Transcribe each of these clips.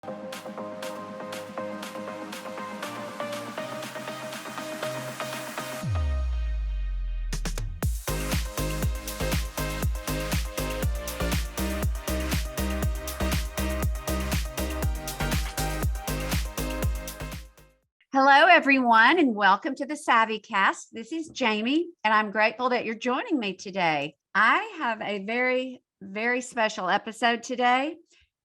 Hello, everyone, and welcome to the Savvy Cast. This is Jamie, and I'm grateful that you're joining me today. I have a very, very special episode today,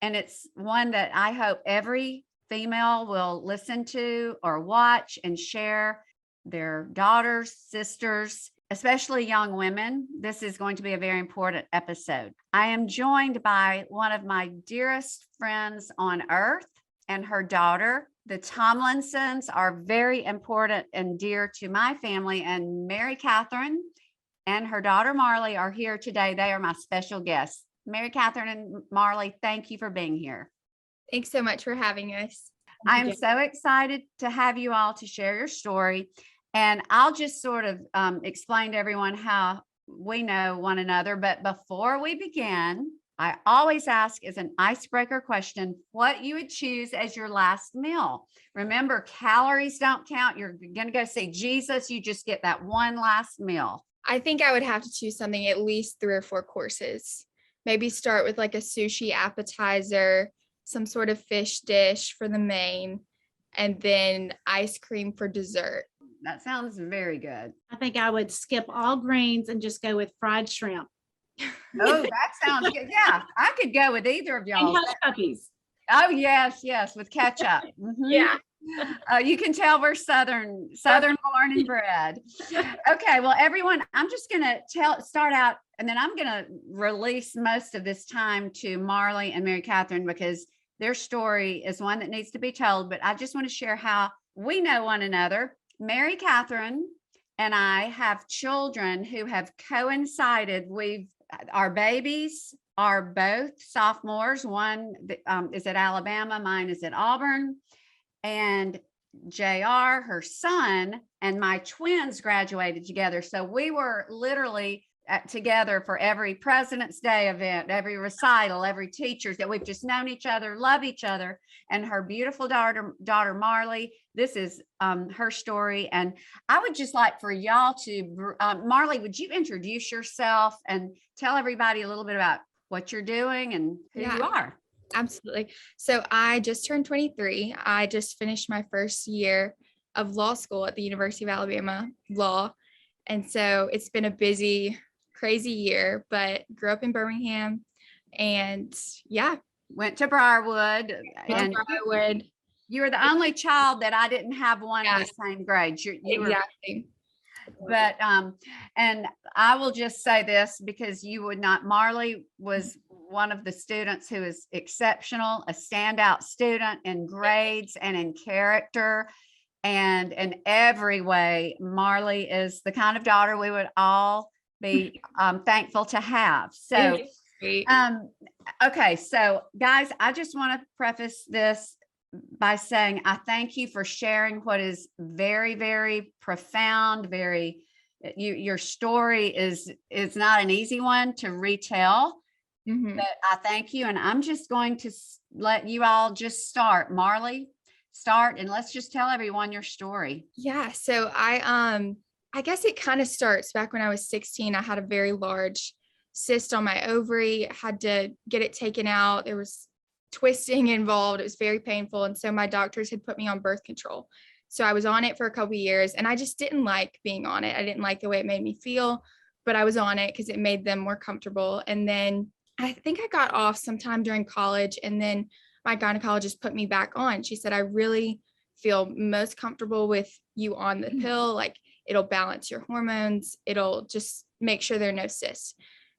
and it's one that I hope every female will listen to or watch and share their daughters, sisters, especially young women. This is going to be a very important episode. I am joined by one of my dearest friends on earth and her daughter. The Tomlinsons are very important and dear to my family, and Mary Catherine and her daughter Marlee are here today. They are my special guests. Mary Catherine and Marlee, thank you for being here. Thanks so much for having us. I'm so excited to have you all to share your story. And I'll just sort of explain to everyone how we know one another. But before we begin, I always ask as an icebreaker question, what you would choose as your last meal. Remember, calories don't count. You're going to go see Jesus. You just get that one last meal. I think I would have to choose something at least 3 or 4 courses. Maybe start with like a sushi appetizer, some sort of fish dish for the main, and then ice cream for dessert. That sounds very good. I think I would skip all grains and just go with fried shrimp. Oh, that sounds good. Yeah, I could go with either of y'all. And hush puppies. Oh, yes, with ketchup. Mm-hmm. Yeah. You can tell we're Southern born and bred. Okay, well, everyone, I'm just going to start out, and then I'm going to release most of this time to Marlee and Mary Catherine because their story is one that needs to be told. But I just want to share how we know one another. Mary Catherine and I have children who have coincided. Our babies are both sophomores. One is at Alabama, mine is at Auburn. And JR, her son, and my twins graduated together. So we were literally together for every President's Day event, every recital, every teachers that we've just known each other, love each other. And her beautiful daughter Marlee, this is her story. And I would just like for y'all to, Marlee, would you introduce yourself and tell everybody a little bit about what you're doing and who you are? Absolutely. So I just turned 23. I just finished my first year of law school at the University of Alabama Law. And so it's been a busy, crazy year, but grew up in Birmingham and went to Briarwood. You were the only child that I didn't have one in the same grade. Exactly. But and I will just say this because you would not. Marlee was one of the students who is exceptional, a standout student in grades and in character, and in every way. Marlee is the kind of daughter we would all be thankful to have. So, okay, so guys, I just want to preface this by saying I thank you for sharing what is very, very profound. Your story is not an easy one to retell, but I thank you. And I'm just going to let you all just start. Marlee, start and let's just tell everyone your story. Yeah. So I guess it kind of starts back when I was 16. I had a very large cyst on my ovary, had to get it taken out. There was twisting involved. It was very painful. And so my doctors had put me on birth control. So I was on it for a couple of years and I just didn't like being on it. I didn't like the way it made me feel, but I was on it because it made them more comfortable. And then I think I got off sometime during college, and then my gynecologist put me back on. She said, I really feel most comfortable with you on the pill. Like it'll balance your hormones. It'll just make sure there are no cysts.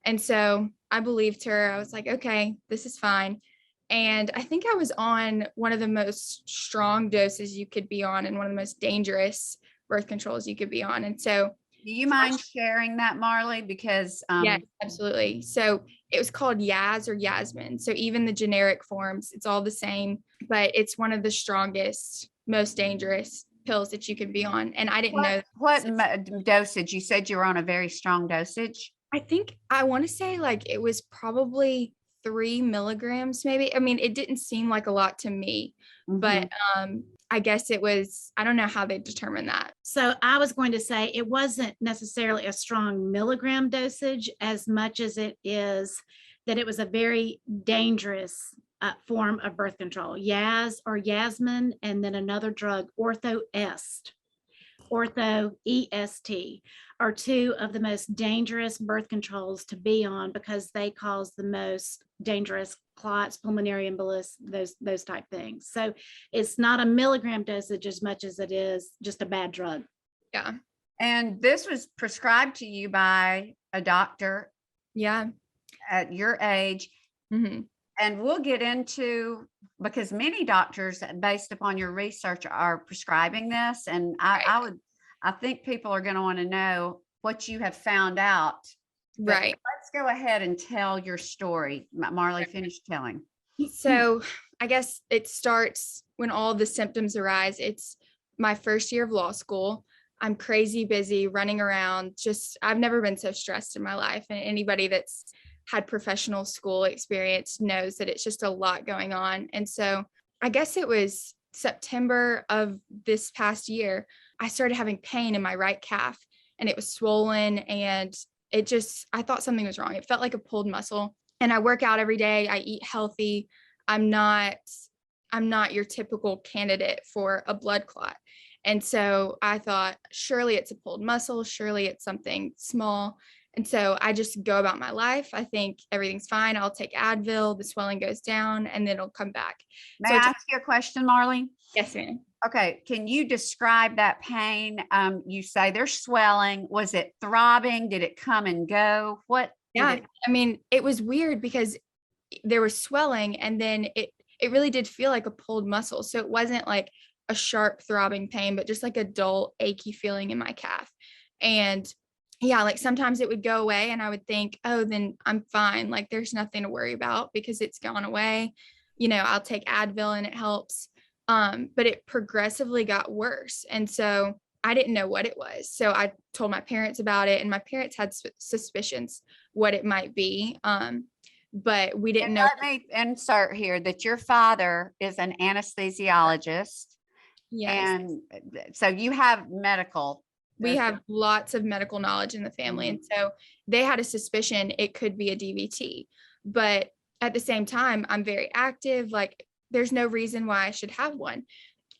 And so I believed her. I was like, okay, this is fine. And I think I was on one of the most strong doses you could be on and one of the most dangerous birth controls you could be on. And so do you mind sharing that, Marlee? Because yeah, absolutely. So it was called Yaz or Yasmin. So even the generic forms, it's all the same, but it's one of the strongest, most dangerous pills that you can be on. And I didn't know. What dosage? You said you were on a very strong dosage. I think I want to say like it was probably 3 milligrams, maybe. I mean, it didn't seem like a lot to me, but I guess it was, I don't know how they determined that. So I was going to say it wasn't necessarily a strong milligram dosage as much as it is that it was a very dangerous form of birth control. Yaz or Yasmin, and then another drug, ortho-est. Ortho-est are two of the most dangerous birth controls to be on because they cause the most dangerous clots, pulmonary embolus, those type things. So it's not a milligram dosage as much as it is just a bad drug. Yeah. And this was prescribed to you by a doctor Yeah. at your age. Mm-hmm. And we'll get into, because many doctors, based upon your research, are prescribing this. And I think people are going to want to know what you have found out. But Right. let's go ahead and tell your story. Marlee, finish telling. So I guess it starts when all the symptoms arise. It's my first year of law school. I'm crazy busy running around. I've never been so stressed in my life. And anybody that's had professional school experience knows that it's just a lot going on. And so I guess it was September of this past year, I started having pain in my right calf, and it was swollen, and I thought something was wrong. It felt like a pulled muscle. And I work out every day. I eat healthy. I'm not your typical candidate for a blood clot. And so I thought, surely it's a pulled muscle. Surely it's something small. And so I just go about my life. I think everything's fine. I'll take Advil, the swelling goes down, and then it'll come back. May I ask you a question, Marlee? Yes, ma'am. Okay. Can you describe that pain? You say there's swelling. Was it throbbing? Did it come and go? Yeah. I mean, it was weird because there was swelling, and then it really did feel like a pulled muscle. So it wasn't like a sharp throbbing pain, but just like a dull, achy feeling in my calf. And yeah, like sometimes it would go away and I would think, oh, then I'm fine. Like there's nothing to worry about because it's gone away. I'll take Advil and it helps. But it progressively got worse. And so I didn't know what it was. So I told my parents about it, and my parents had suspicions what it might be. But we didn't know. Let me insert here that your father is an anesthesiologist. Yes. And so you have medical. We have lots of medical knowledge in the family. And so they had a suspicion it could be a DVT. But at the same time, I'm very active. Like there's no reason why I should have one.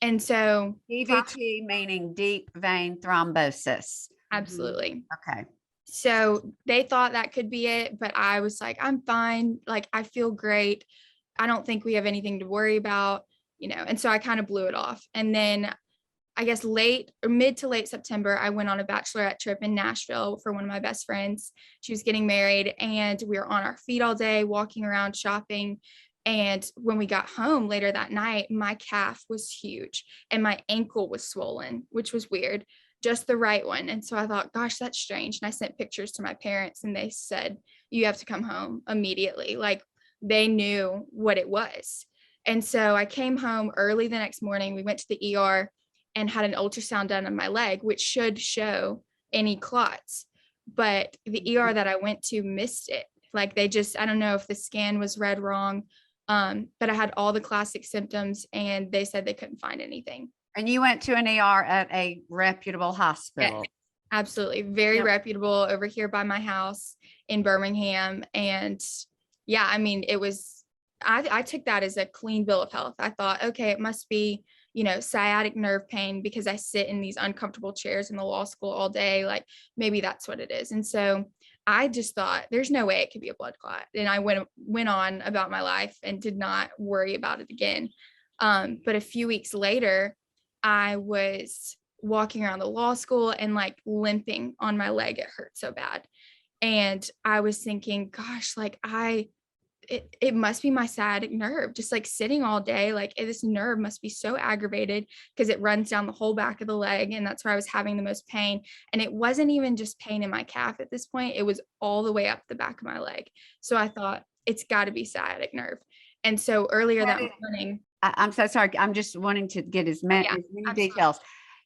And so DVT meaning deep vein thrombosis. Absolutely. Okay. So they thought that could be it, but I was like, I'm fine. Like, I feel great. I don't think we have anything to worry about, and so I kind of blew it off. And then I guess mid to late September, I went on a bachelorette trip in Nashville for one of my best friends. She was getting married, and we were on our feet all day, walking around, shopping. And when we got home later that night, my calf was huge and my ankle was swollen, which was weird, just the right one. And so I thought, gosh, that's strange. And I sent pictures to my parents, and they said, you have to come home immediately. Like they knew what it was. And so I came home early the next morning. We went to the ER and had an ultrasound done on my leg, which should show any clots. But the ER that I went to missed it. Like I don't know if the scan was read wrong. But I had all the classic symptoms, and they said they couldn't find anything. And you went to an ER at a reputable hospital. Yes, absolutely. Very reputable over here by my house in Birmingham. And yeah, I mean, I took that as a clean bill of health. I thought, okay, it must be, sciatic nerve pain because I sit in these uncomfortable chairs in the law school all day. Like maybe that's what it is. And so I just thought there's no way it could be a blood clot. And I went on about my life and did not worry about it again. But a few weeks later, I was walking around the law school and like limping on my leg. It hurt so bad. And I was thinking, gosh, like it must be my sciatic nerve, just like sitting all day. Like this nerve must be so aggravated because it runs down the whole back of the leg. And that's where I was having the most pain. And it wasn't even just pain in my calf at this point. It was all the way up the back of my leg. So I thought it's got to be sciatic nerve. And so earlier that morning, I'm so sorry. I'm just wanting to get as many details.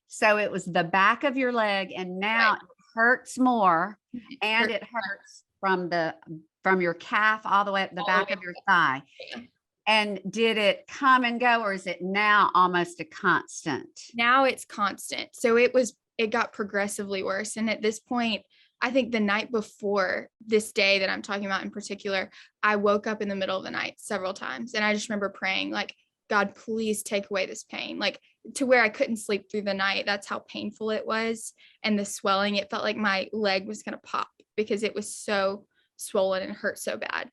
So it was the back of your leg, and now it hurts more, and it hurts from the from your calf all the way up the All the back way of your thigh. Yeah. And did it come and go, or is it now almost a constant? Now it's constant. So it got progressively worse. And at this point, I think the night before this day that I'm talking about in particular, I woke up in the middle of the night several times. And I just remember praying, like, God, please take away this pain, like to where I couldn't sleep through the night. That's how painful it was. And the swelling, it felt like my leg was going to pop because it was so swollen and hurt so bad.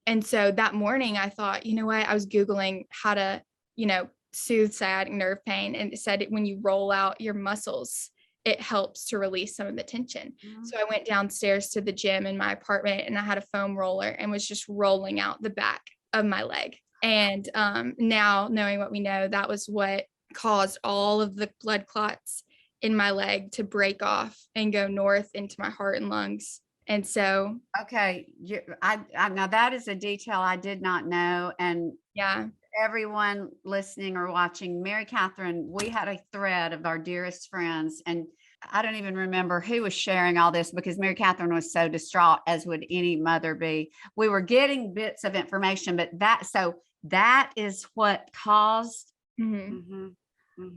And so that morning I thought, you know what, I was Googling how to, soothe sciatic nerve pain. And it said when you roll out your muscles, it helps to release some of the tension. Mhm. So I went downstairs to the gym in my apartment and I had a foam roller and was just rolling out the back of my leg. And now knowing what we know, that was what caused all of the blood clots in my leg to break off and go north into my heart and lungs. And so, Okay, I now that is a detail I did not know. And yeah, everyone listening or watching, Mary Catherine, we had a thread of our dearest friends, and I don't even remember who was sharing all this because Mary Catherine was so distraught, as would any mother be. We were getting bits of information, but that is what caused. mhm.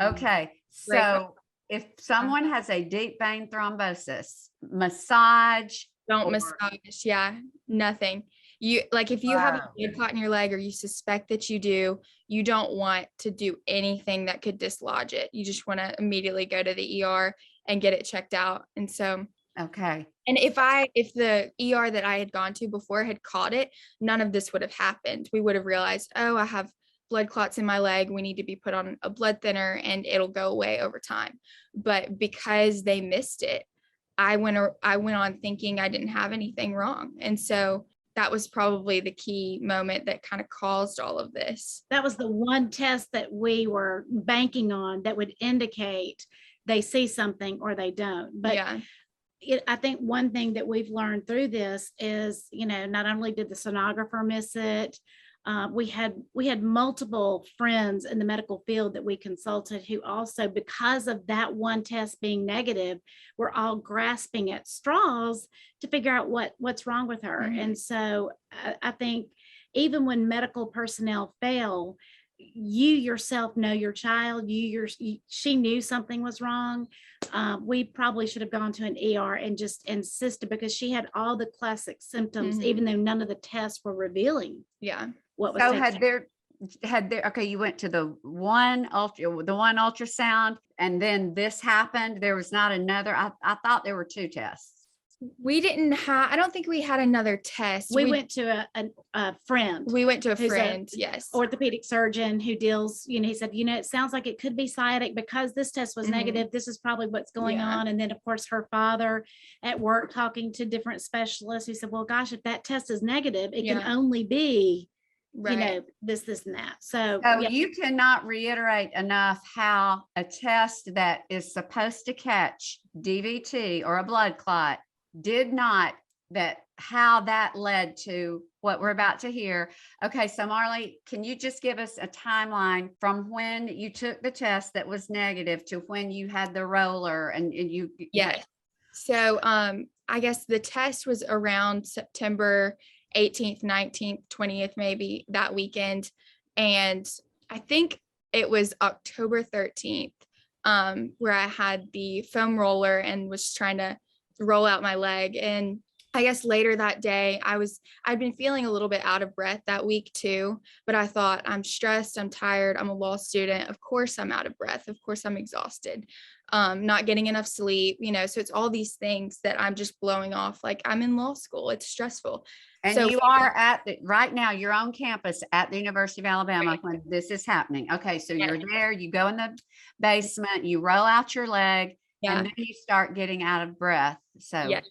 Okay, Right. so if someone has a deep vein thrombosis, massage. Don't or- massage. Yeah, nothing. You like if you have a Wow. blood clot in your leg or you suspect that you do, you don't want to do anything that could dislodge it. You just want to immediately go to the ER and get it checked out. And so, Okay. and if the ER that I had gone to before had caught it, none of this would have happened. We would have realized, oh, I have blood clots in my leg. We need to be put on a blood thinner and it'll go away over time. But because they missed it, I went on thinking I didn't have anything wrong. And so that was probably the key moment that kind of caused all of this. That was the one test that we were banking on that would indicate they see something or they don't. But yeah. I think one thing that we've learned through this is, not only did the sonographer miss it, we had multiple friends in the medical field that we consulted who also, because of that one test being negative, were all grasping at straws to figure out what's wrong with her. Mhm. And so I think even when medical personnel fail, you yourself know your child, she knew something was wrong. We probably should have gone to an ER and just insisted, because she had all the classic symptoms, Mhm. even though none of the tests were revealing Yeah. what was So taking had there, okay, you went to the one ultrasound, and then this happened. There was not another. I thought there were two tests. I don't think we had another test. We went to a friend. We went to a who's friend. Yes. Orthopedic surgeon who deals, he said, it sounds like it could be sciatic because this test was Mhm. negative. This is probably what's going Yeah. on. And then of course her father at work talking to different specialists who said, well, gosh, if that test is negative, it can Yeah. only be, Right. this and that. So So yeah, you cannot reiterate enough how a test that is supposed to catch DVT or a blood clot did not, how that led to what we're about to hear. Okay, so Marlee, can you just give us a timeline from when you took the test that was negative to when you had the roller and you? Yes. So I guess the test was around September 18th, 19th, 20th, maybe that weekend. And I think it was October 13th, where I had the foam roller and was trying to roll out my leg. And I guess later that day, I'd been feeling a little bit out of breath that week too, but I thought, I'm stressed, I'm tired, I'm a law student. Of course I'm out of breath. Of course I'm exhausted, not getting enough sleep, so it's all these things that I'm just blowing off. Like, I'm in law school, it's stressful. And So you are right now, you're on campus at the University of Alabama when this is happening. Okay, so Yeah. you're there, you go in the basement, you roll out your leg, Yeah. and then you start getting out of breath. So Yeah.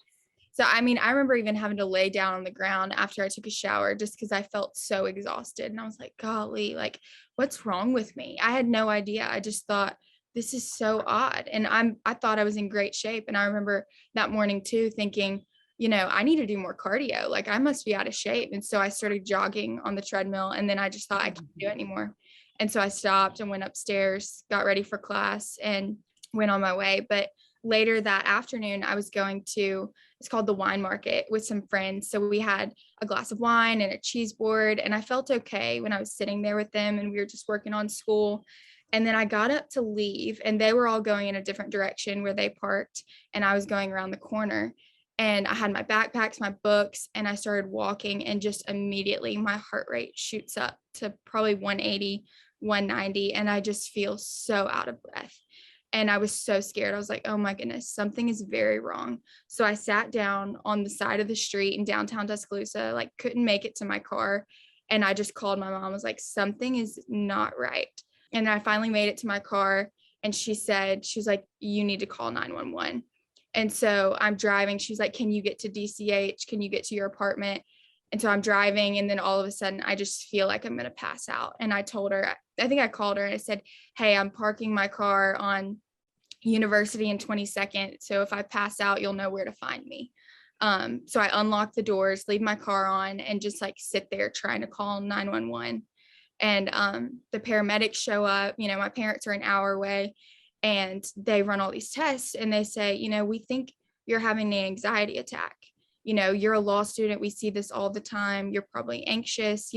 So, I mean, I remember even having to lay down on the ground after I took a shower just because I felt so exhausted. And I was like, golly, like, what's wrong with me? I had no idea. I just thought, this is so odd. And I thought I was in great shape. And I remember that morning too, thinking, I need to do more cardio. Like, I must be out of shape. And so I started jogging on the treadmill. And then I just thought I can't do it anymore. And so I stopped and went upstairs, got ready for class, and went on my way. But later that afternoon, I was going to, it's called the wine market with some friends. So we had a glass of wine and a cheese board, and I felt okay when I was sitting there with them and we were just working on school. And then I got up to leave and they were all going in a different direction where they parked, and I was going around the corner, and I had my backpacks, my books, and I started walking, and just immediately my heart rate shoots up to probably 180, 190. And I just feel so out of breath. And I was so scared. I was like, oh my goodness, something is very wrong. So I sat down on the side of the street in downtown Tuscaloosa, like couldn't make it to my car. And I just called my mom. I was like, something is not right. And I finally made it to my car, and she was like, you need to call 911. And so I'm driving. She's like, can you get to DCH? Can you get to your apartment? And so I'm driving, and then all of a sudden I just feel like I'm going to pass out. And I told her, I think I called her and I said, hey, I'm parking my car on University and 22nd. So if I pass out, you'll know where to find me. So I unlock the doors, leave my car on, and just like sit there trying to call 911. And the paramedics show up. My parents are an hour away, and they run all these tests, and they say, we think you're having an anxiety attack. You're a law student. We see this all the time. You're probably anxious.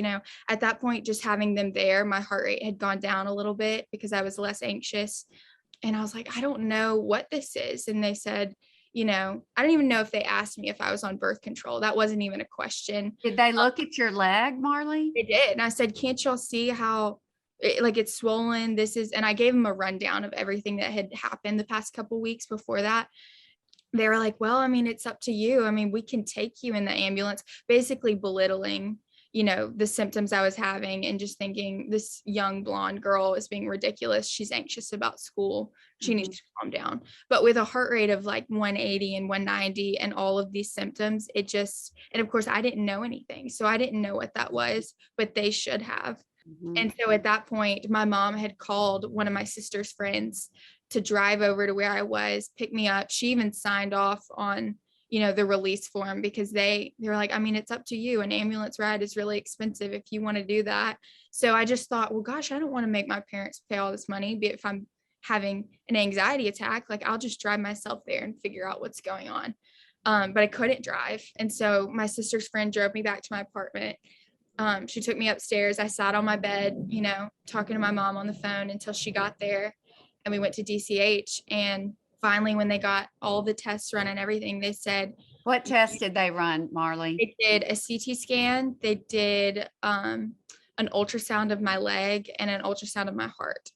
At that point, just having them there, my heart rate had gone down a little bit because I was less anxious. And I was like, I don't know what this is. And they said, I don't even know if they asked me if I was on birth control. That wasn't even a question. Did they look at your leg, Marlee? They did. And I said, can't y'all see how it's swollen? And I gave them a rundown of everything that had happened the past couple weeks before that. They were like, well, it's up to you. We can take you in the ambulance, basically belittling, the symptoms I was having, and just thinking this young blonde girl is being ridiculous. She's anxious about school. She needs to calm down. But with a heart rate of like 180 and 190 and all of these symptoms, and of course I didn't know anything. So I didn't know what that was, but they should have. And so at that point, my mom had called one of my sister's friends to drive over to where I was, pick me up. She even signed off on, the release form, because they were like, it's up to you. An ambulance ride is really expensive if you want to do that. So I just thought, well, gosh, I don't want to make my parents pay all this money, but if I'm having an anxiety attack, like I'll just drive myself there and figure out what's going on. But I couldn't drive. And so my sister's friend drove me back to my apartment. She took me upstairs. I sat on my bed, talking to my mom on the phone until she got there, and we went to DCH. And finally, when they got all the tests run and everything, they said, what test did they run, Marlee? They did a CT scan. They did an ultrasound of my leg and an ultrasound of my heart.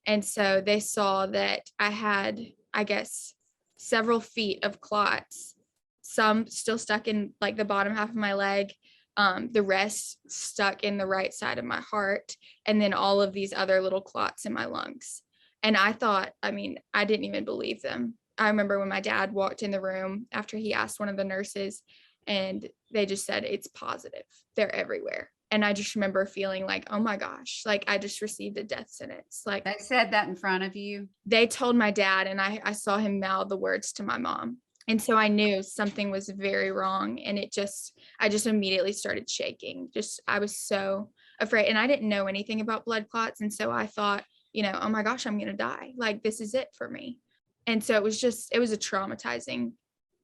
And so they saw that I had, I guess, several feet of clots, some still stuck in like the bottom half of my leg, the rest stuck in the right side of my heart, and then all of these other little clots in my lungs. And I thought, I didn't even believe them. I remember when my dad walked in the room after he asked one of the nurses, and they just said, it's positive. They're everywhere. And I just remember feeling like, oh my gosh, like I just received a death sentence. Like they said that in front of you? They told my dad, and I saw him mouth the words to my mom. And so I knew something was very wrong. And I just immediately started shaking. I was so afraid, and I didn't know anything about blood clots. And so I thought, oh my gosh, I'm going to die. Like, this is it for me. And so it was a traumatizing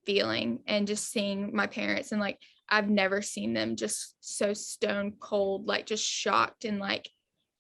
feeling, and just seeing my parents, and like, I've never seen them just so stone cold, like just shocked, and like,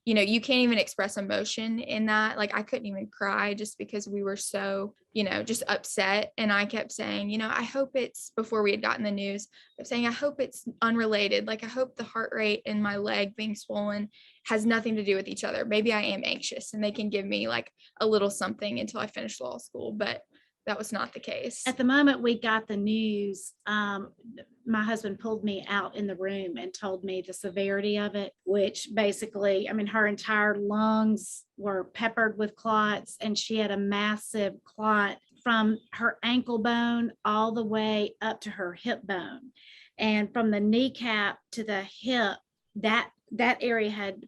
you can't even express emotion in that. Like I couldn't even cry just because we were so, just upset. And I kept saying, I hope it's, before we had gotten the news, I was saying, I hope it's unrelated. Like I hope the heart rate and my leg being swollen has nothing to do with each other. Maybe I am anxious and they can give me like a little something until I finish law school. But that was not the case. At the moment we got the news, my husband pulled me out in the room and told me the severity of it, which basically, her entire lungs were peppered with clots, and she had a massive clot from her ankle bone all the way up to her hip bone. And from the kneecap to the hip, that area had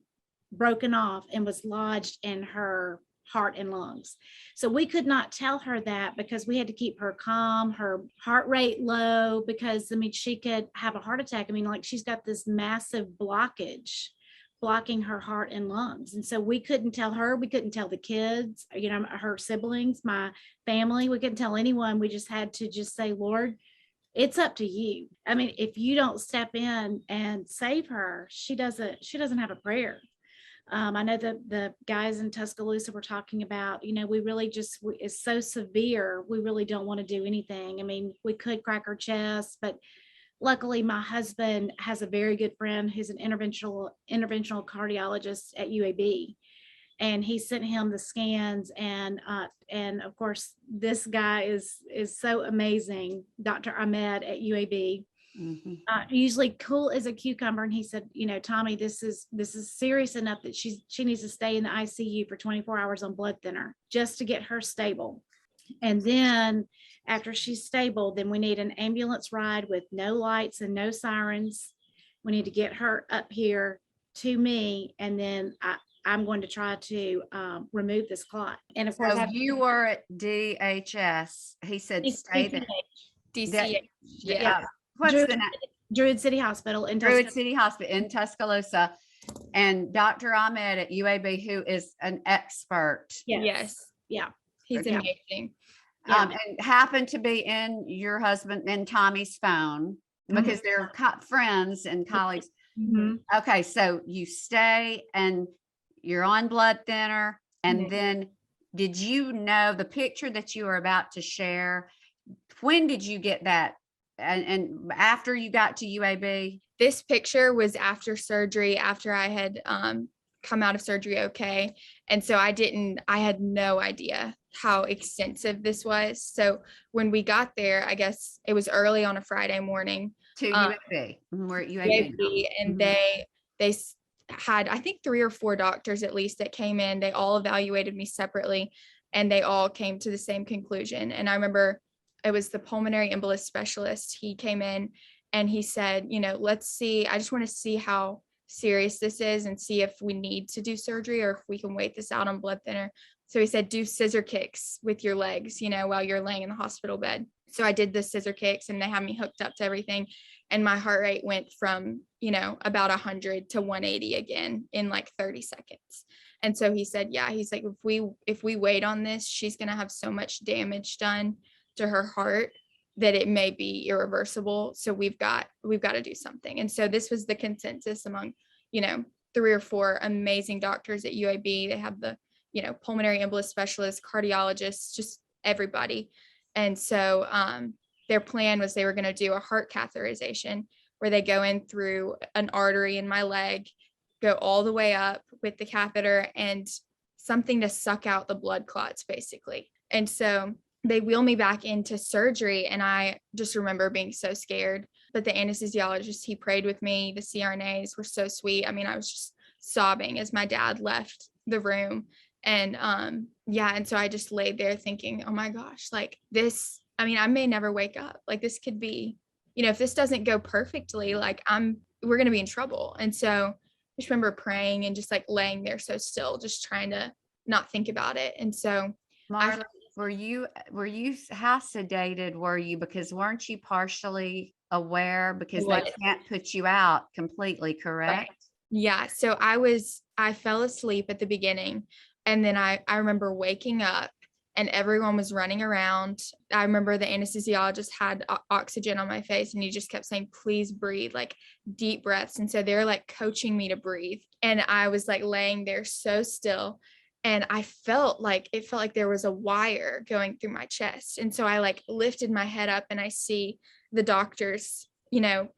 broken off and was lodged in her heart and lungs. So we could not tell her that, because we had to keep her calm, her heart rate low, because she could have a heart attack. Like she's got this massive blockage blocking her heart and lungs. And so we couldn't tell her, we couldn't tell the kids, her siblings, my family, we couldn't tell anyone. We just had to just say, Lord, it's up to you. I mean, if you don't step in and save her, she doesn't have a prayer. I know that the guys in Tuscaloosa were talking about, we really it's so severe. We really don't want to do anything. I mean, we could crack her chest, but luckily my husband has a very good friend who's an interventional cardiologist at UAB. And he sent him the scans, and of course this guy is so amazing, Dr. Ahmed at UAB. Usually cool as a cucumber, and he said, Tommy, this is serious enough that she needs to stay in the ICU for 24 hours on blood thinner just to get her stable. And then after she's stable, then we need an ambulance ride with no lights and no sirens. We need to get her up here to me, and then I'm going to try to remove this clot. And of course, you were at DHS. He said stay there. DCH. Yeah. What's Druid, the name? Druid City Hospital in Druid Tuscaloosa. City Hospital in Tuscaloosa. And Dr. Ahmed at UAB, who is an expert. Yes. Yeah. He's Yeah. amazing. And happened to be in your husband and Tommy's phone because they're friends and colleagues. Mhm. Okay, so you stay and you're on blood thinner. And then did you know the picture that you were about to share? When did you get that? And after you got to UAB? This picture was after surgery, after I had come out of surgery okay. And so I had no idea how extensive this was. So when we got there, I guess it was early on a Friday morning. To UAB. We're at UAB. And they had, I think, 3 or 4 doctors at least that came in. They all evaluated me separately, and they all came to the same conclusion. And I remember it was the pulmonary embolus specialist. He came in and he said, let's see, I just want to see how serious this is and see if we need to do surgery or if we can wait this out on blood thinner. So he said, do scissor kicks with your legs, while you're laying in the hospital bed. So I did the scissor kicks, and they had me hooked up to everything. And my heart rate went from, about 100 to 180 again in like 30 seconds. And so he said, he's like, if we wait on this, she's going to have so much damage done to her heart that it may be irreversible. So we've got to do something. And so this was the consensus among, 3 or 4 amazing doctors at UAB. They have the, pulmonary embolus specialists, cardiologists, just everybody. And so their plan was they were going to do a heart catheterization where they go in through an artery in my leg, go all the way up with the catheter and something to suck out the blood clots, basically. And so they wheel me back into surgery, and I just remember being so scared. But the anesthesiologist, he prayed with me. The CRNAs were so sweet. I mean, I was just sobbing as my dad left the room. And and so I just laid there thinking, oh my gosh, like this, I mean, I may never wake up. Like this could be, if this doesn't go perfectly, like we're going to be in trouble. And so I just remember praying and just like laying there so still, just trying to not think about it. And so Marlee, were you how sedated were you? Because weren't you partially aware, because they can't put you out completely, correct? Right. Yeah. So I fell asleep at the beginning, and then I remember waking up and everyone was running around. I remember the anesthesiologist had oxygen on my face, and he just kept saying, please breathe, like deep breaths. And so they're like coaching me to breathe. And I was like laying there so still. And it felt like there was a wire going through my chest. And so I like lifted my head up, and I see the doctors,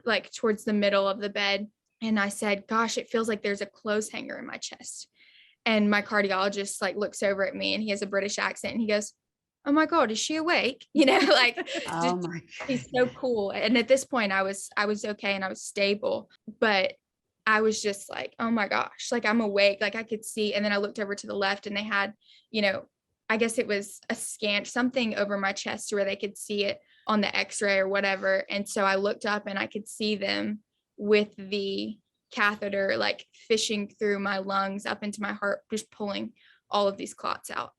like towards the middle of the bed. And I said, gosh, it feels like there's a clothes hanger in my chest. And my cardiologist like looks over at me, and he has a British accent, and he goes, oh my God, is she awake? Like, Oh my God. He's so cool. And at this point I was okay and I was stable, but I was just like, oh my gosh, like I'm awake, like I could see. And then I looked over to the left, and they had, I guess it was a scan, something over my chest where they could see it on the x-ray or whatever. And so I looked up, and I could see them with the catheter, like fishing through my lungs up into my heart, just pulling all of these clots out.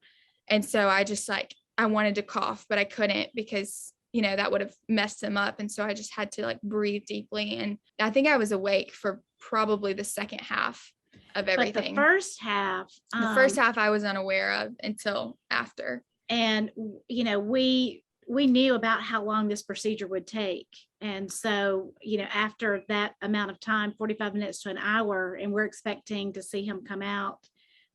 And so I just I wanted to cough, but I couldn't because, that would have messed them up. And so I just had to like breathe deeply. And I think I was awake for probably the second half of But everything. the first half, I was unaware of until after. and we knew about how long this procedure would take. And so, after that amount of time, 45 minutes to an hour, and we're expecting to see him come out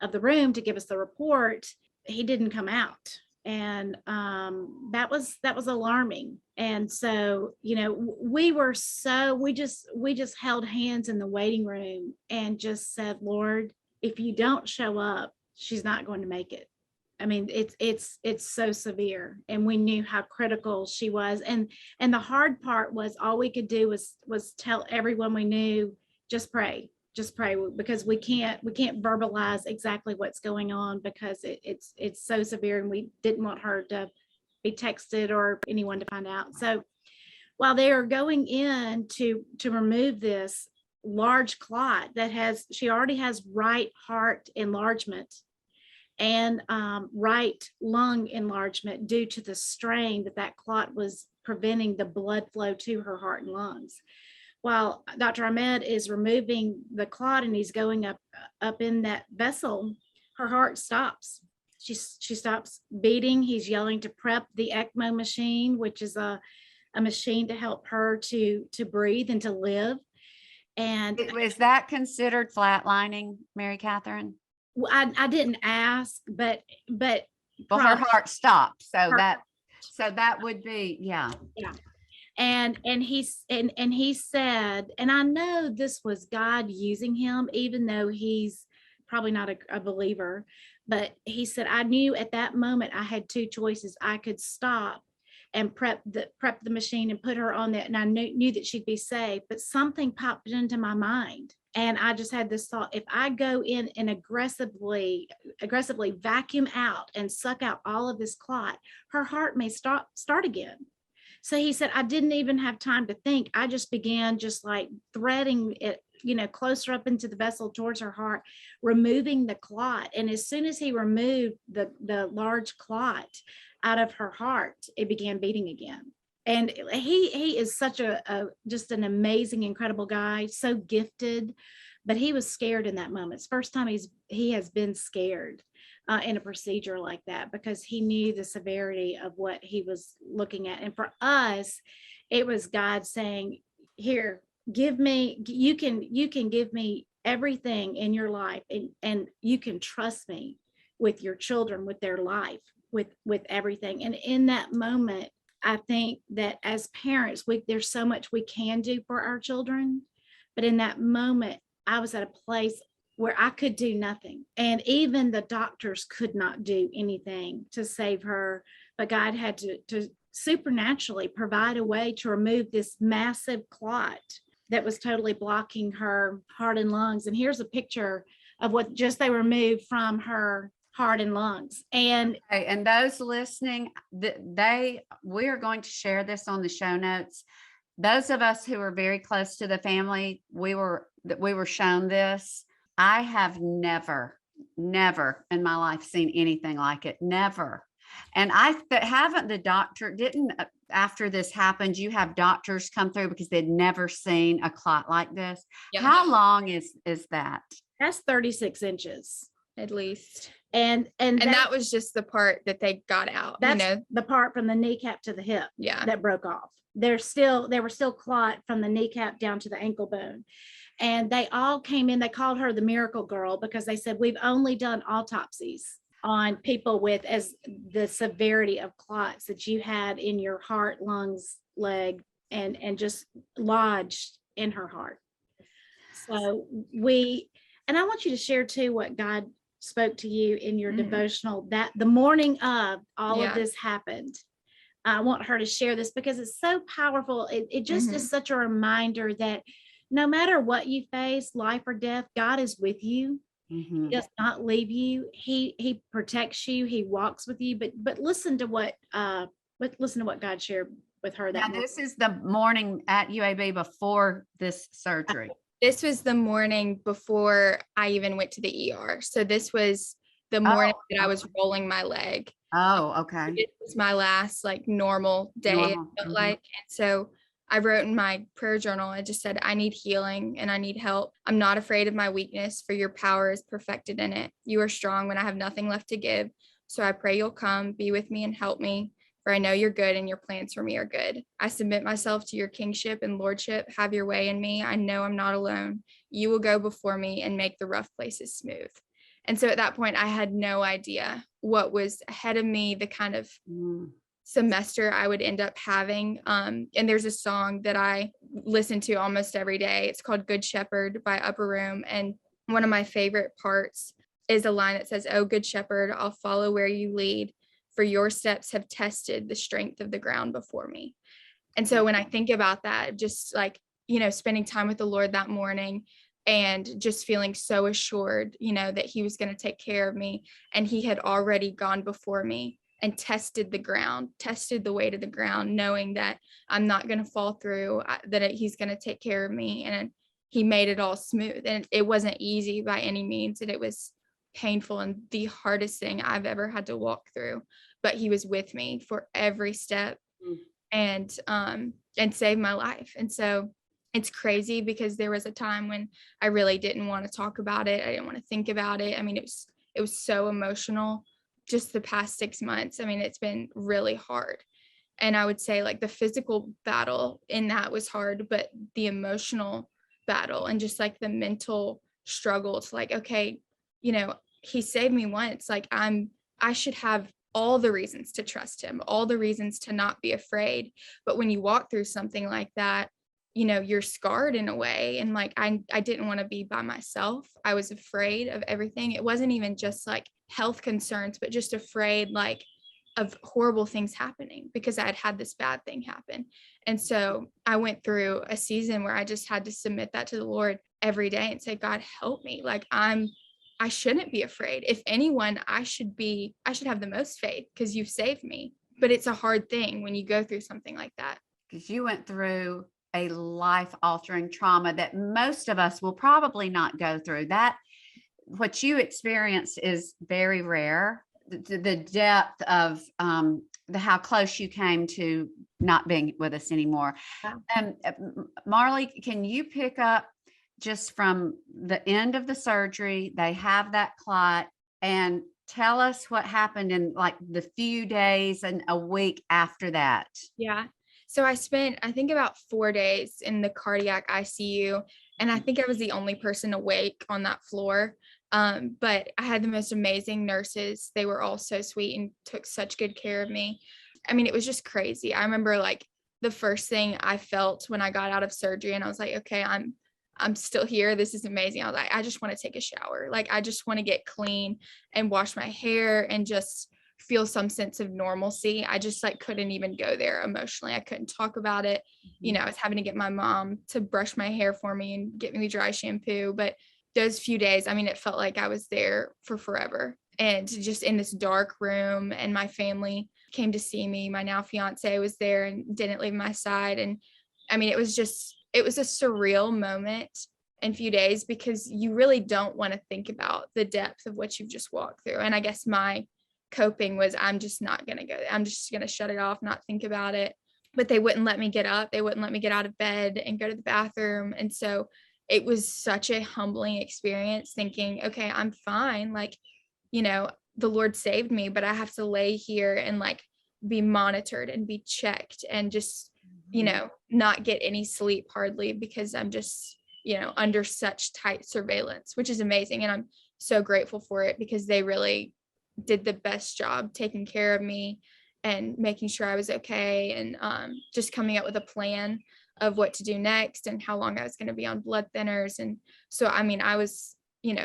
of the room to give us the report, he didn't come out. And that was alarming. And so, we just held hands in the waiting room and just said, Lord, if you don't show up, she's not going to make it. I mean, it's so severe, and we knew how critical she was. And the hard part was all we could do was tell everyone we knew, just pray, because we can't verbalize exactly what's going on, because it's so severe, and we didn't want her to be texted or anyone to find out. So while they are going in to remove this large clot she already has right heart enlargement and right lung enlargement due to the strain that clot was preventing the blood flow to her heart and lungs. While Dr. Ahmed is removing the clot and he's going up in that vessel, her heart stops. She stops beating. He's yelling to prep the ECMO machine, which is a machine to help her to breathe and to live. And is that considered flatlining, Mary Catherine? I didn't ask, but well, her heart stopped, so that would be, yeah. And he said, and I know this was God using him, even though he's probably not a believer, but he said, I knew at that moment I had two choices. I could stop and prep the machine and put her on that, and I knew that she'd be safe, but something popped into my mind. And I just had this thought, if I go in and aggressively vacuum out and suck out all of this clot, her heart may start again. So he said, I didn't even have time to think. I just began just like threading it, closer up into the vessel towards her heart, removing the clot. And as soon as he removed the large clot out of her heart, it began beating again. And he is such just an amazing, incredible guy, so gifted, but he was scared in that moment. It's the first time he has been scared in a procedure like that, because he knew the severity of what he was looking at. And for us, it was God saying, here, you can give me everything in your life, and you can trust me with your children, with their life, with everything. And in that moment, I think that as parents, there's so much we can do for our children, but in that moment, I was at a place where I could do nothing. And even the doctors could not do anything to save her, but God had to supernaturally provide a way to remove this massive clot that was totally blocking her heart and lungs. And here's a picture of what just they removed from her heart and lungs. And those listening, we are going to share this on the show notes. Those of us who are very close to the family, we were shown this. I have never in my life seen anything like it. Never. And after this happened, you have doctors come through because they'd never seen a clot like this. Yeah. How long is that? That's 36 inches. At least. And that was just the part that they got out. That's the part from the kneecap to the hip. Yeah. That broke off. There were still clot from the kneecap down to the ankle bone. And they all came in. They called her the miracle girl, because they said, we've only done autopsies on people with as the severity of clots that you had in your heart, lungs, leg, and just lodged in her heart. So and I want you to share too what God spoke to you in your devotional, that the morning of all of this happened. I want her to share this because it's so powerful. It just is such a reminder that no matter what you face, life or death, God is with you. He does not leave you. He protects you. He walks with you. But listen to what God shared with her that morning. This is the morning at UAB before this surgery. This was the morning before I even went to the ER. So this was the morning that I was rolling my leg. Oh, okay. It was my last normal day, it felt like. And so I wrote in my prayer journal, I just said, I need healing and I need help. I'm not afraid of my weakness, for your power is perfected in it. You are strong when I have nothing left to give. So I pray you'll come, be with me and help me, for I know you're good and your plans for me are good. I submit myself to your kingship and lordship. Have your way in me. I know I'm not alone. You will go before me and make the rough places smooth. And so at that point, I had no idea what was ahead of me, the kind of semester I would end up having. And there's a song that I listen to almost every day. It's called Good Shepherd by Upper Room. And one of my favorite parts is a line that says, oh, good shepherd, I'll follow where you lead, for your steps have tested the strength of the ground before me. And so when I think about that, just like, spending time with the Lord that morning and just feeling so assured, that he was going to take care of me, and he had already gone before me and tested the ground, tested the way to the ground, knowing that I'm not going to fall through, that he's going to take care of me. And he made it all smooth. And it wasn't easy by any means. And it was painful and the hardest thing I've ever had to walk through. But he was with me for every step and saved my life. And so it's crazy because there was a time when I really didn't want to talk about it. I didn't want to think about it. I mean, it was so emotional. Just the past 6 months, I mean, it's been really hard. And I would say like the physical battle in that was hard, but the emotional battle and just like the mental struggle to like, okay, he saved me once. Like I should have all the reasons to trust him, all the reasons to not be afraid. But when you walk through something like that, you're scarred in a way. And like, I didn't want to be by myself. I was afraid of everything. It wasn't even just like health concerns, but just afraid like of horrible things happening because I had this bad thing happen. And so I went through a season where I just had to submit that to the Lord every day and say, God, help me. Like I shouldn't be afraid. If anyone, I should have the most faith because you've saved me. But it's a hard thing when you go through something like that. Because you went through a life-altering trauma that most of us will probably not go through. That what you experienced is very rare. The depth of how close you came to not being with us anymore. Wow. Marlee, can you pick up just from the end of the surgery? They have that clot, and tell us what happened in like the few days and a week after that. Yeah. So I spent, I think, about 4 days in the cardiac ICU, and I think I was the only person awake on that floor. But I had the most amazing nurses. They were all so sweet and took such good care of me. I mean, it was just crazy. I remember like the first thing I felt when I got out of surgery, and I was like, okay, I'm still here. This is amazing. I was like, I just want to take a shower. Like, I just want to get clean and wash my hair and just feel some sense of normalcy. I just like couldn't even go there emotionally. I couldn't talk about it. I was having to get my mom to brush my hair for me and get me dry shampoo. But those few days, I mean, it felt like I was there for forever, and just in this dark room. And my family came to see me. My now fiance was there and didn't leave my side. And I mean, it was a surreal moment and few days because you really don't want to think about the depth of what you've just walked through. And I guess my coping was, I'm just not going to go there. I'm just going to shut it off, not think about it. But they wouldn't let me get up. They wouldn't let me get out of bed and go to the bathroom. And so it was such a humbling experience thinking, okay, I'm fine. Like, the Lord saved me, but I have to lay here and like be monitored and be checked and just, not get any sleep hardly because I'm just, under such tight surveillance, which is amazing. And I'm so grateful for it because they really did the best job taking care of me and making sure I was okay, and just coming up with a plan of what to do next and how long I was going to be on blood thinners. And so, I mean, I was,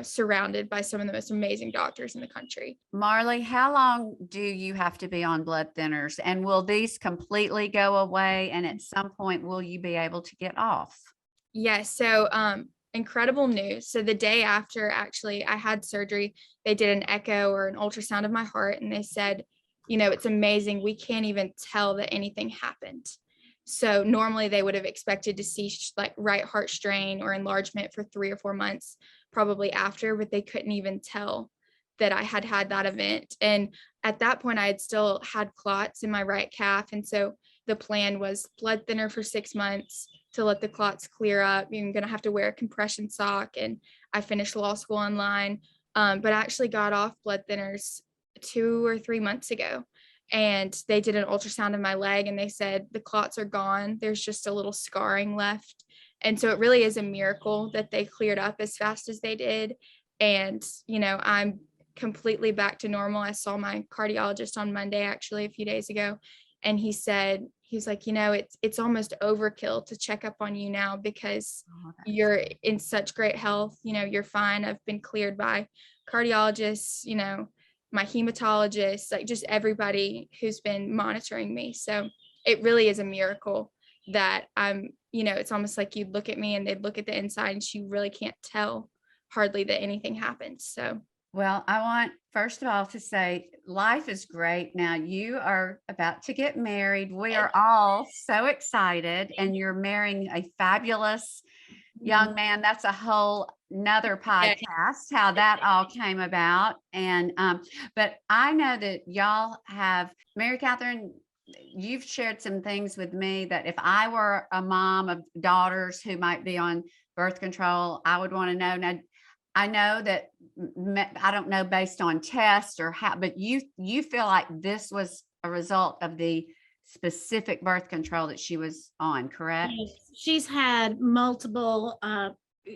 surrounded by some of the most amazing doctors in the country. Marlee, how long do you have to be on blood thinners, and will these completely go away? And at some point, will you be able to get off? Yes. So, incredible news. So the day after, actually, I had surgery, they did an echo or an ultrasound of my heart, and they said, it's amazing. We can't even tell that anything happened. So normally they would have expected to see like right heart strain or enlargement for 3 or 4 months, probably after, but they couldn't even tell that I had that event. And at that point, I had still had clots in my right calf. And so the plan was blood thinner for 6 months to let the clots clear up. You're going to have to wear a compression sock. And I finished law school online, but I actually got off blood thinners 2 or 3 months ago. And they did an ultrasound of my leg and they said the clots are gone. There's just a little scarring left. And so it really is a miracle that they cleared up as fast as they did. And, you know, I'm completely back to normal. I saw my cardiologist on Monday, actually, a few days ago. And he said, he's like, you know, it's almost overkill to check up on you now because you're in such great health. You know, you're fine. I've been cleared by cardiologists, you know, my hematologist, like just everybody who's been monitoring me. So it really is a miracle that I'm, you know, it's almost like you'd look at me and they'd look at the inside and you really can't tell hardly that anything happened. So, well, I want, first of all, to say life is great. Now you are about to get married. We are all so excited, and you're marrying a fabulous young man. That's a whole nother podcast, how that all came about. And, but I know that y'all have, Mary Catherine, you've shared some things with me that if I were a mom of daughters who might be on birth control, I would want to know. Now, I know that, I don't know based on tests or how, but you feel like this was a result of the specific birth control that she was on, correct? She's had multiple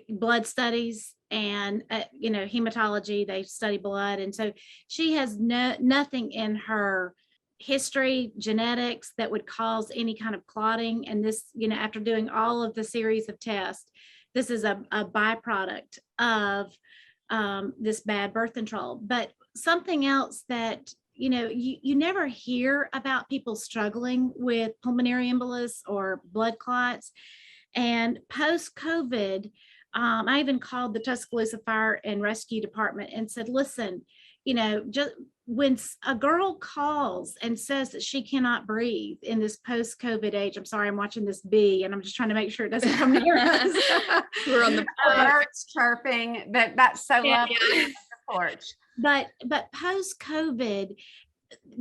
blood studies and, you know, hematology, they study blood. And so she has nothing in her history, genetics that would cause any kind of clotting. And this, you know, after doing all of the series of tests, this is a byproduct of this bad birth control. But something else that, you know, you never hear about people struggling with pulmonary embolus or blood clots. And post-COVID, I even called the Tuscaloosa Fire and Rescue Department and said, listen, you know, just when a girl calls and says that she cannot breathe in this post-COVID age, I'm sorry, I'm watching this bee and I'm just trying to make sure it doesn't come near us. we're on the Birds chirping, but that's so lovely. Yeah. The porch. But post-COVID,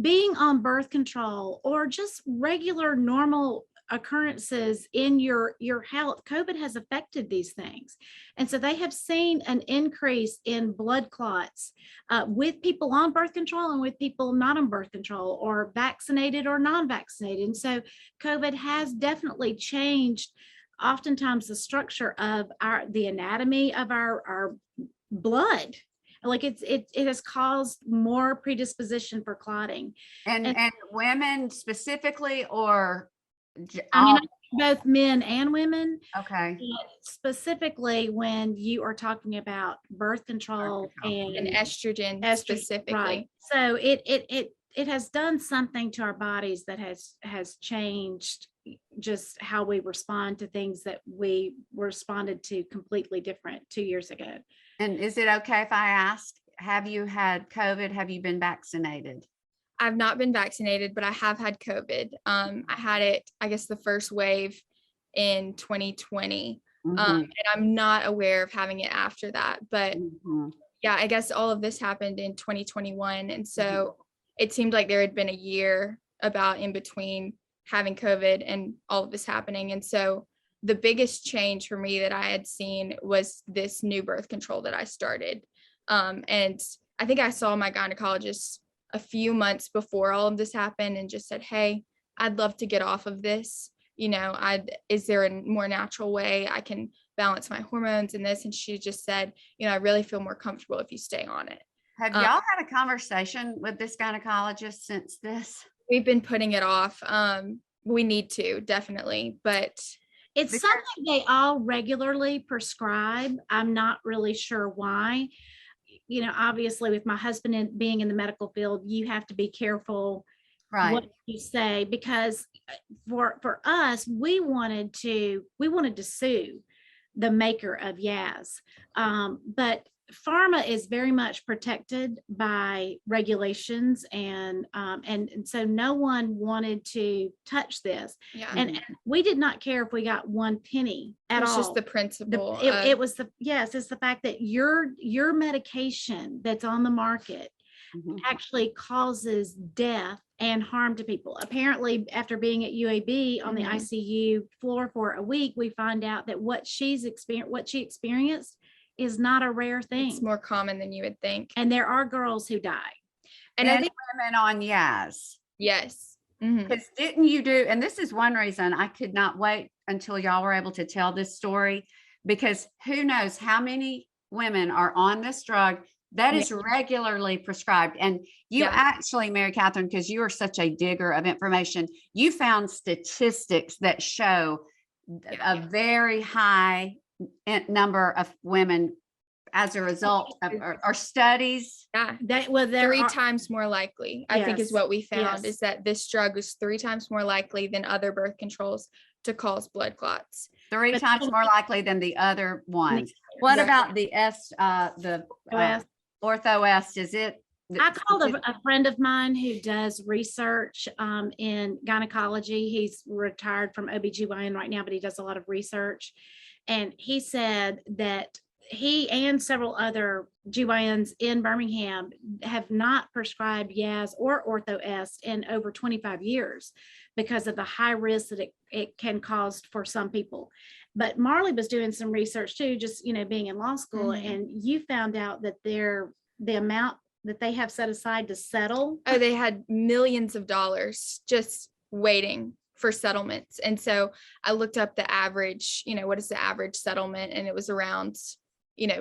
being on birth control or just regular normal occurrences in your health, COVID has affected these things. And so they have seen an increase in blood clots with people on birth control and with people not on birth control or vaccinated or non-vaccinated. And so COVID has definitely changed oftentimes the structure of the anatomy of our blood. Like it has caused more predisposition for clotting. And women specifically, or I mean, both men and women. okay. Specifically when you are talking about birth control and estrogen specifically. Right. So it has done something to our bodies that has changed just how we respond to things that we responded to completely different 2 years ago. And is it okay if I ask, have you had COVID? Have you been vaccinated? I've not been vaccinated, but I have had COVID. I had it, I guess, the first wave in 2020. And I'm not aware of having it after that. But yeah, I guess all of this happened in 2021. And so it seemed like there had been a year about in between having COVID and all of this happening. And so the biggest change for me that I had seen was this new birth control that I started. And I think I saw my gynecologist a few months before all of this happened and just said, hey, I'd love to get off of this. You know, is there a more natural way I can balance my hormones in this? And she just said, you know, I really feel more comfortable if you stay on it. Have y'all had a conversation with this gynecologist since this? We've been putting it off. We need to, definitely, but it's something they all regularly prescribe. I'm not really sure why. You know, obviously with my husband being in the medical field, you have to be careful what you say, because for us, we wanted to sue the maker of Yaz. But pharma is very much protected by regulations, and so no one wanted to touch this. Yeah. And we did not care if we got 1 penny at all. It's just the principle. It was it's the fact that your medication that's on the market Mhm. actually causes death and harm to people. Apparently, after being at UAB on the Mhm. ICU floor for a week, we find out that what she experienced is not a rare It's thing. more common than you would think. And there are girls who die. And I And think, women on Yaz. yes. Mhm. Because didn't you do, and this is one reason I could not wait until y'all were able to tell this story, because who knows how many women are on this drug that is regularly prescribed. And you Yeah. actually, Mary Catherine, because you are such a digger of information, you found statistics that show a very high number of women as a result of or studies. Yeah. That well, there 3 are, times more likely, I think, is Yes, what we found, yes. is that this drug is 3 times more likely than other birth controls to cause blood clots. Three But- times more likely than the other ones. What Right. about the ortho-est? Is it? I called a friend of mine who does research in gynecology. He's retired from OBGYN right now, but he does a lot of research. And he said that he and several other GYNs in Birmingham have not prescribed Yaz or ortho-est in over 25 years because of the high risk that it can cause for some people. But Marlee was doing some research too, just, being in law school, Mhm. and you found out that the amount that they have set aside to settle. Oh, they had millions of dollars just waiting for settlements. And so I looked up the average, what is the average settlement? And it was around,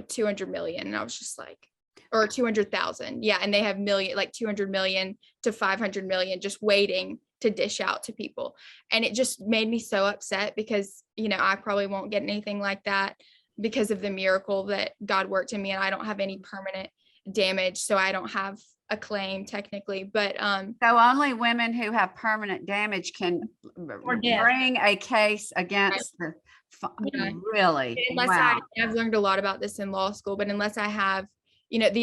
200 million. And I was just like, or 200,000. Yeah. And they have like 200 million to 500 million just waiting to dish out to people. And it just made me so upset because, I probably won't get anything like that because of the miracle that God worked in me. And I don't have any permanent damage. So I don't have a claim technically, but So only women who have permanent damage can death. bring a case against the, Yeah. really? unless Wow. I've learned a lot about this in law school, but unless I have,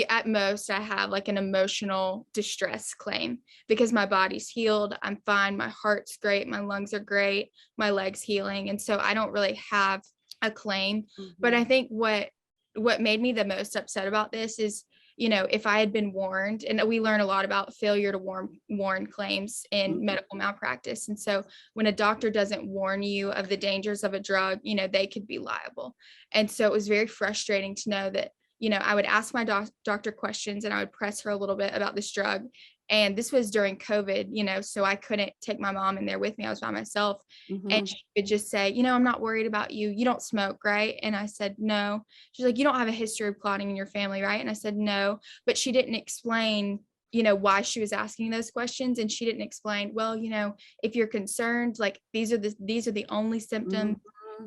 at most I have like an emotional distress claim because my body's healed. I'm fine. My heart's great. My lungs are great. My leg's healing. And so I don't really have a claim, but I think what made me the most upset about this is, if I had been warned, and we learn a lot about failure to warn claims in medical malpractice. And so when a doctor doesn't warn you of the dangers of a drug, they could be liable. And so it was very frustrating to know that, I would ask my doctor questions and I would press her a little bit about this drug. And this was during COVID, so I couldn't take my mom in there with me. I was by myself. And she would just say, I'm not worried about you. You don't smoke, right? And I said, no. She's like, you don't have a history of clotting in your family, right? And I said, no. But she didn't explain, why she was asking those questions. And she didn't explain, well, if you're concerned, like these are the only symptoms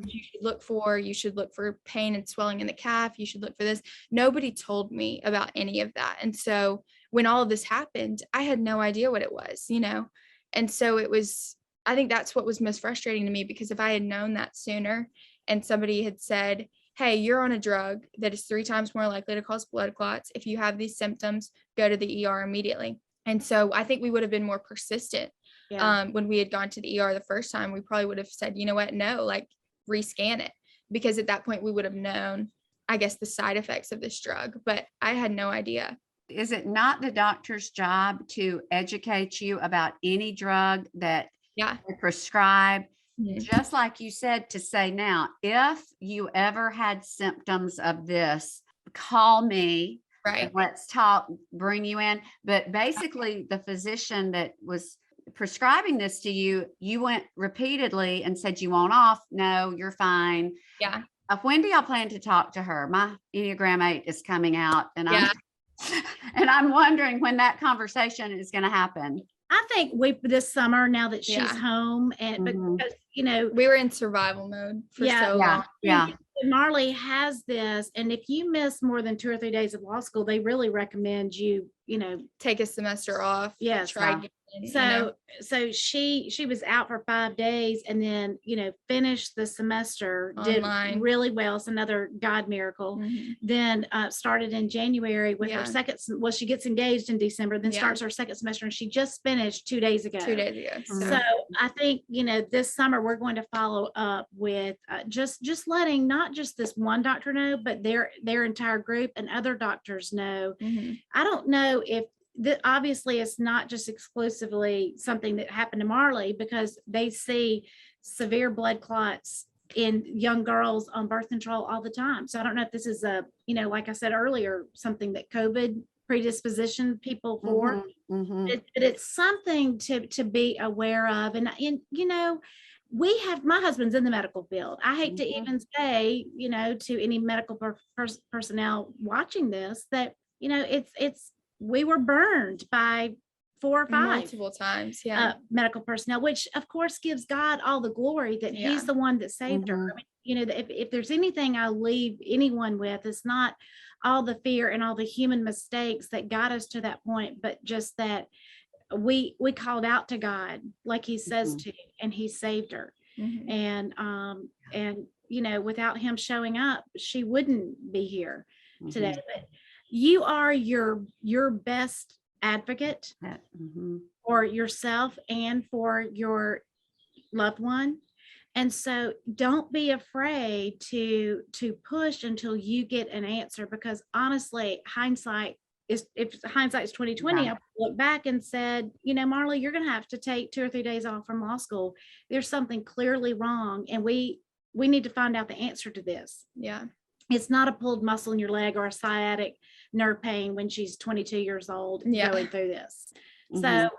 you should look for. You should look for pain and swelling in the calf. You should look for this. Nobody told me about any of that. And so when all of this happened, I had no idea what it was, and so I think that's what was most frustrating to me, because if I had known that sooner and somebody had said, hey, you're on a drug that is 3 times more likely to cause blood clots. If you have these symptoms, go to the ER immediately. And so I think we would have been more persistent. When we had gone to the ER the first time, we probably would have said, you know what, no, like rescan it, because at that point we would have known, I guess, the side effects of this drug, but I had no idea. Is it not the doctor's job to educate you about any drug that Yeah. they prescribe? Mhm. Just like you said, to say, now, if you ever had symptoms of this, call me. Right. And let's talk, bring you in. But basically, the physician that was prescribing this to you, you went repeatedly and said, you want off? No, you're fine. Yeah. When do y'all plan to talk to her? My Enneagram 8 is coming out, and Yeah. I'm wondering when that conversation is going to happen. I think this summer, now that she's Yeah. home, and Mhm. because We were in survival mode for Yeah. so long. Yeah. Marlee has this, and if you miss more than 2 or 3 days of law school, they really recommend you, Take a semester off. Yes. Try Yeah. again. so she was out for 5 days, and then finished the semester, Online. did really well. It's another God miracle. Mhm. Then started in January with Yeah. her second. Well, she gets engaged in December, then Yeah. starts her second semester, and she just finished 2 days ago. 2 days ago. Mhm. So I think, this summer we're going to follow up with just letting not just this one doctor know, but their entire group and other doctors know. Mhm. I don't know if obviously it's not just exclusively something that happened to Marlee, because they see severe blood clots in young girls on birth control all the time. So I don't know if this is like I said earlier, something that COVID predispositioned people for. But it's something to be aware of. And my husband's in the medical field. I hate to even say, to any medical personnel watching this, that, we were burned by 4 or 5 multiple times, medical personnel, which of course gives God all the glory that he's the one that saved her. I mean, if there's anything I leave anyone with, it's not all the fear and all the human mistakes that got us to that point, but just that we called out to God like he says to, and he saved her. And without him showing up, she wouldn't be here today. But you are your best advocate for yourself and for your loved one. And so don't be afraid to push until you get an answer, because honestly, if hindsight is 2020, I look back and said, Marlee, you're going to have to take 2 or 3 days off from law school. There's something clearly wrong, and we need to find out the answer to this. It's not a pulled muscle in your leg or a sciatic nerve pain when she's 22 years old going through this. So,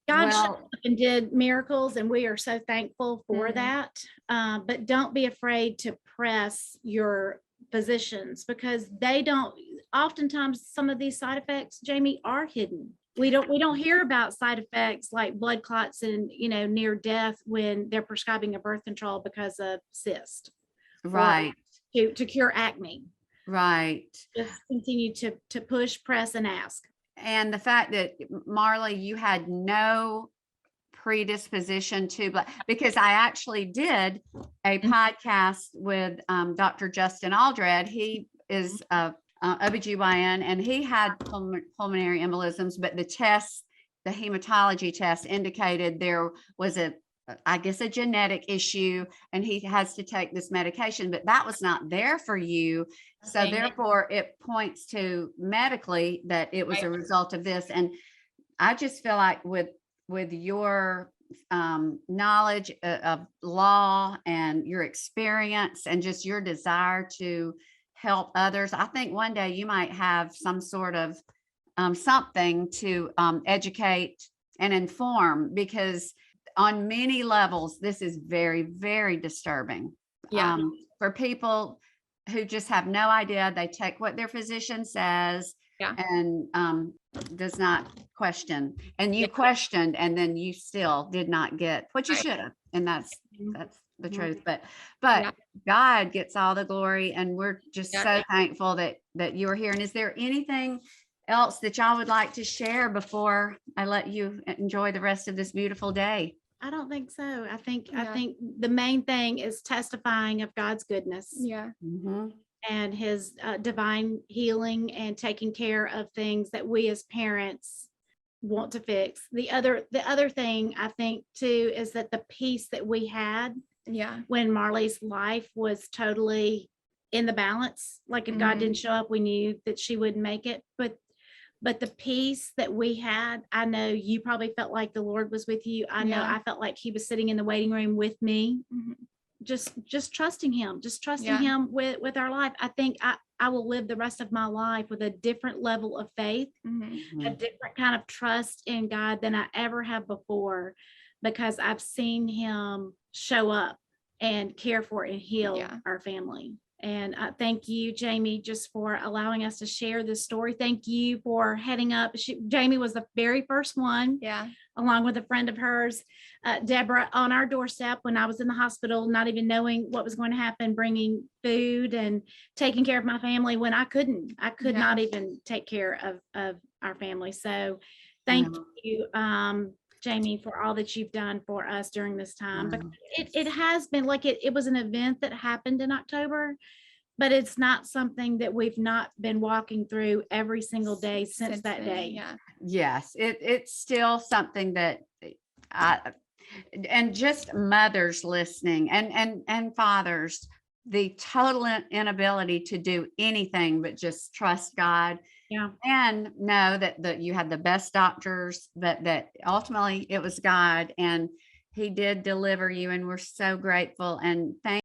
God showed up and did miracles, and we are so thankful for that. But don't be afraid to press your physicians, because they don't, oftentimes some of these side effects, Jamie, are hidden. We don't hear about side effects like blood clots and, near death when they're prescribing a birth control because of cyst. Right. To cure acne. Right. Just continue to push, press, and ask. And the fact that, Marlee, you had no predisposition to, because I actually did a podcast with Dr. Justin Aldred. He is a OBGYN, and he had pulmonary embolisms, but the hematology test indicated there was a genetic issue, and he has to take this medication, but that was not there for you. So therefore it points to medically that it was a result of this. And I just feel like with your knowledge of law and your experience and just your desire to help others, I think one day you might have some sort of something to educate and inform, because on many levels, this is very, very disturbing. For people who just have no idea. They take what their physician says and does not question. And you questioned, and then you still did not get what you should have. And that's the truth. But God gets all the glory, and we're just so thankful that you are here. And is there anything else that y'all would like to share before I let you enjoy the rest of this beautiful day? I don't think so. I think the main thing is testifying of God's goodness. And his divine healing and taking care of things that we as parents want to fix. The other thing I think too is that the peace that we had when Marlee's life was totally in the balance. Like if God didn't show up, we knew that she wouldn't make it. But the peace that we had, I know you probably felt like the Lord was with you. I know I felt like he was sitting in the waiting room with me, just trusting him, him with our life. I think I will live the rest of my life with a different level of faith, a different kind of trust in God than I ever have before, because I've seen him show up and care for and heal our family. And thank you, Jamie, just for allowing us to share this story. Thank you for heading up. Jamie was the very first one, along with a friend of hers, Deborah, on our doorstep when I was in the hospital, not even knowing what was going to happen, bringing food and taking care of my family when I could not even take care of our family. So thank you, Jamie, for all that you've done for us during this time. But it has been like it was an event that happened in October, but it's not something that we've not been walking through every single day since that day. Yes, it's still something that and just mothers listening and fathers, the total inability to do anything but just trust God Yeah. And know that you had the best doctors, that ultimately it was God, and he did deliver you, and we're so grateful. And thank